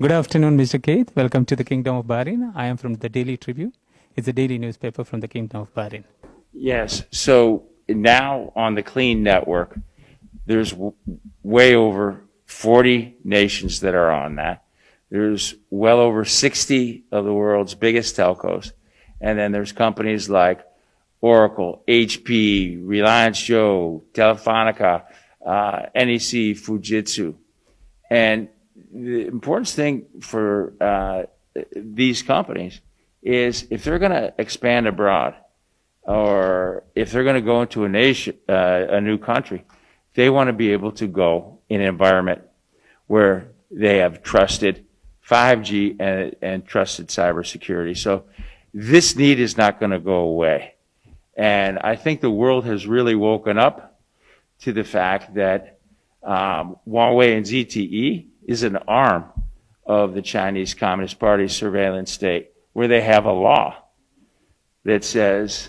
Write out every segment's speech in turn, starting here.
Good afternoon, Mr. Keith. Welcome to the Kingdom of Bahrain. I am from the Daily Tribune. It's a daily newspaper from the Kingdom of Bahrain. Yes. So now on the Clean Network, there's way over 40 nations that are on that. There's well over 60 of the world's biggest telcos. And then there's companies like Oracle, HP, Reliance Jio, Telefonica, NEC, Fujitsu. And the important thing for these companies is if they're going to expand abroad or if they're going to go into a nation, a new country, they want to be able to go in an environment where they have trusted 5G and trusted cybersecurity. So this need is not going to go away. And I think the world has really woken up to the fact that Huawei and ZTE is an arm of the Chinese Communist Party surveillance state, where they have a law that says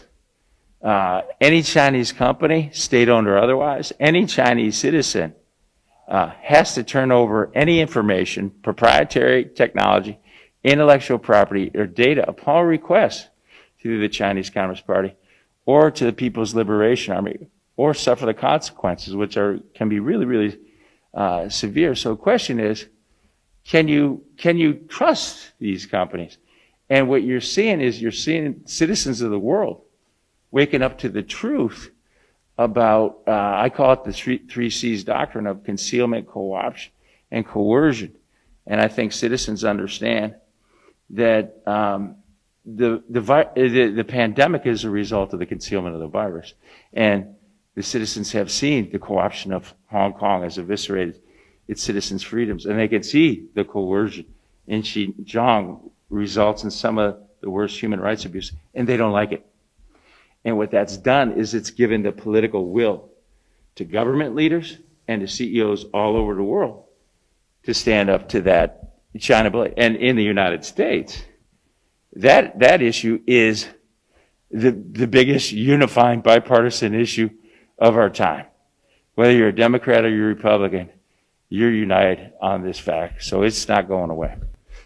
any Chinese company, state-owned or otherwise, any Chinese citizen has to turn over any information, proprietary technology, intellectual property, or data upon request to the Chinese Communist Party or to the People's Liberation Army, or suffer the consequences, which can be really, really severe. So the question is, can you trust these companies? And what you're seeing citizens of the world waking up to the truth about, I call it the three C's doctrine of concealment, co-option, and coercion. And I think citizens understand that the pandemic is a result of the concealment of the virus. And the citizens have seen the co-option of Hong Kong has eviscerated its citizens' freedoms. And they can see the coercion in Xinjiang results in some of the worst human rights abuse. And they don't like it. And what that's done is it's given the political will to government leaders and to CEOs all over the world to stand up to that China blade. And in the United States, that issue is the biggest unifying bipartisan issue of our time. Whether you're a Democrat or you're a Republican, you're united on this fact. So it's not going away.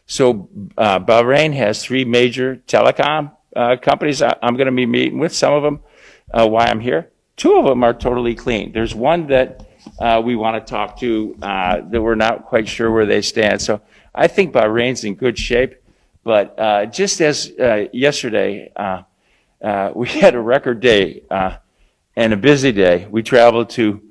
So Bahrain has three major telecom companies. I'm going to be meeting with some of them while I'm here. Two of them are totally clean. There's one that we want to talk to that we're not quite sure where they stand. So I think Bahrain's in good shape. But just as yesterday, we had a record day and a busy day. We traveled to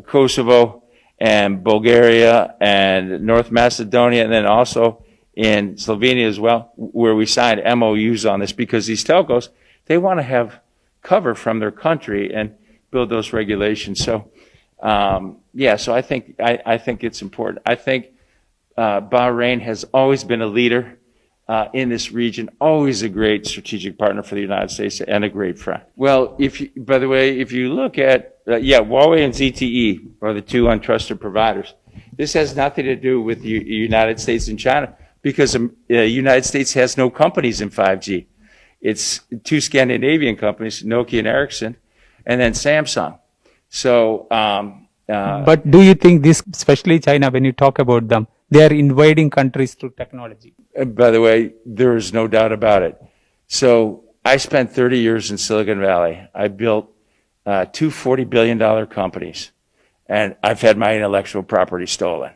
Kosovo and Bulgaria and North Macedonia, and then also in Slovenia as well, where we signed MOUs on this, because these telcos, they want to have cover from their country and build those regulations. So, so I think it's important. I think Bahrain has always been a leader in this region, always a great strategic partner for the United States and a great friend. Well, by the way, if you look at, Huawei and ZTE are the two untrusted providers. This has nothing to do with the United States and China, because the United States has no companies in 5G. It's two Scandinavian companies, Nokia and Ericsson, and then Samsung. So, but do you think this, especially China, when you talk about them, they are invading countries through technology? By the way, there is no doubt about it. So I spent 30 years in Silicon Valley. I built two $40 billion companies, and I've had my intellectual property stolen.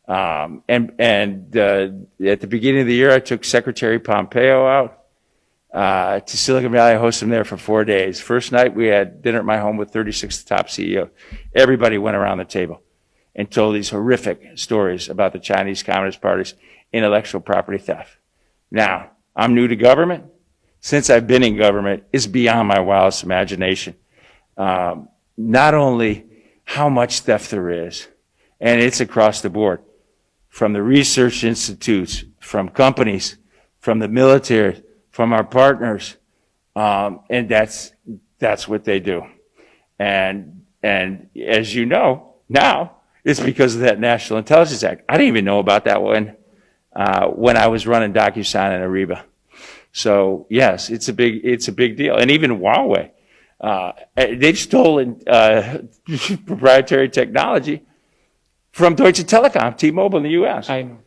And at the beginning of the year, I took Secretary Pompeo out to Silicon Valley. I hosted him there for 4 days. First night, we had dinner at my home with 36 top CEOs. Everybody went around the table and told these horrific stories about the Chinese Communist Party's intellectual property theft. Now, I'm new to government. Since I've been in government, it's beyond my wildest imagination. Not only how much theft there is, and it's across the board, from the research institutes, from companies, from the military, from our partners, and that's what they do. And as you know, now, it's because of that National Intelligence Act. I didn't even know about that when I was running DocuSign and Ariba. So yes, it's a big deal. And even Huawei, they've stolen proprietary technology from Deutsche Telekom, T-Mobile in the U.S. I know.